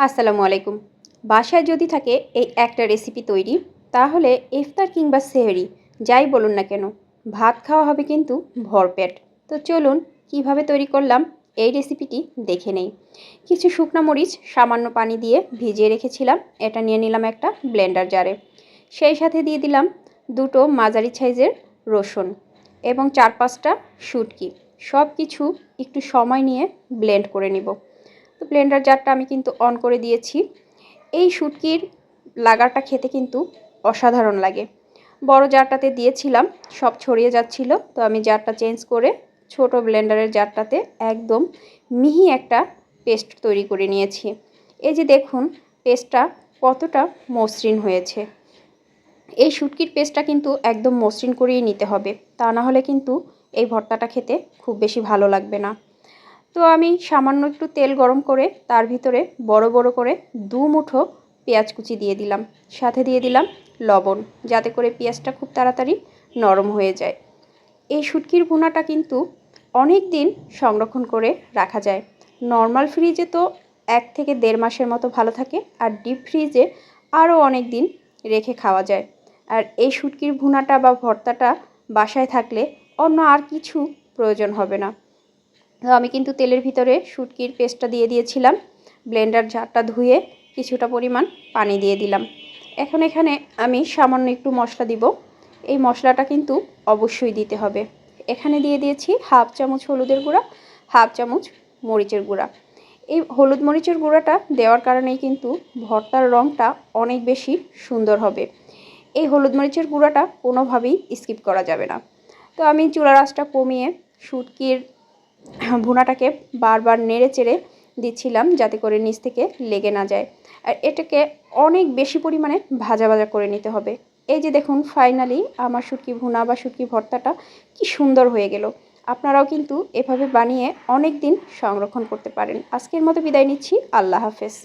আসসালামু আলাইকুম। বাসায় যদি থাকে এই একটা রেসিপি তৈরি, তাহলে ইফতার কিংবা সেহরি যাই বলুন না কেন, ভাত খাওয়া হবে কিন্তু ভরপেট। তো চলুন কিভাবে তৈরি করলাম এই রেসিপিটি দেখে নেই। কিছু শুকনা মরিচ সামান্য পানি দিয়ে ভিজিয়ে রেখেছিলাম, এটা নিয়ে নিলাম একটা ব্লেন্ডার জারে। সেই সাথে দিয়ে দিলাম দুটো মাঝারি সাইজের রসুন এবং 4-5টা শুটকি। সব কিছু একটু সময় নিয়ে ব্লেন্ড করে নিব। তো ব্লেন্ডার জারটা আমি কিন্তু অন করে দিয়েছি। এই শুটকির লাগাটা খেতে কিন্তু অসাধারণ লাগে। বড় জারটাতে দিয়েছিলাম, সব ছড়িয়ে যাচ্ছিল, তো আমি জারটা চেঞ্জ করে ছোট ব্লেন্ডারের জারটাতে একদম মিহি একটা পেস্ট তৈরি করে নিয়েছি। এই যে দেখুন পেস্টটা কতটা মসৃণ হয়েছে। এই শুটকির পেস্টটা কিন্তু একদম মসৃণ করেই নিতে হবে, তা না হলে কিন্তু এই ভর্তাটা খেতে খুব বেশি ভালো লাগবে না। তো আমি সামান্য একটু তেল গরম করে তার ভিতরে বড় বড় করে 2 মুঠো পেঁয়াজ কুচি দিয়ে দিলাম, সাথে দিয়ে দিলাম লবণ, যাতে করে পেঁয়াজটা খুব তাড়াতাড়ি নরম হয়ে যায়। এই শুটকির ভুনাটা কিন্তু অনেক দিন সংরক্ষণ করে রাখা যায়। নর্মাল ফ্রিজে তো 1 থেকে 1.5 মাসের মতো ভালো থাকে, আর ডিপ ফ্রিজে আরও অনেক দিন রেখে খাওয়া যায়। আর এই শুটকির ভুনাটা বা ভর্তাটা বাসায় থাকলে অন্য আর কিছু প্রয়োজন হবে না। তো আমি কিন্তু তেলের ভিতরে শুটকির পেস্টটা দিয়ে দিয়েছিলাম, ব্লেন্ডার জারটা ধুয়ে কিছুটা পরিমাণ পানি দিয়ে দিলাম। এখন এখানে আমি সামান্য একটু মশলা দিব। এই মশলাটা কিন্তু অবশ্যই দিতে হবে। এখানে দিয়ে দিয়েছি 1/2 চামচ হলুদের গুঁড়া, 1/2 চামচ মরিচের গুঁড়া। এই হলুদ মরিচের গুঁড়াটা দেওয়ার কারণেই কিন্তু ভর্তার রঙটা অনেক বেশি সুন্দর হবে। এই হলুদ মরিচের গুঁড়াটা কোনোভাবেই স্কিপ করা যাবে না। তো আমি চুলার আঁচটা কমিয়ে শুটকির ভুনাটাকে বারবার নেড়ে চেড়ে দিচ্ছিলাম, যাতে করে নিচ থেকে লেগে না যায়। আর এটাকে অনেক বেশি পরিমাণে ভাজা ভাজা করে নিতে হবে। এই যে দেখুন ফাইনালি আমার শুটকি ভুনা বা শুটকি ভর্তাটা কি সুন্দর হয়ে গেল। আপনারাও কিন্তু এভাবে বানিয়ে অনেক দিন সংরক্ষণ করতে পারেন। আজকের মতো বিদায় নিচ্ছি। আল্লাহ হাফেজ।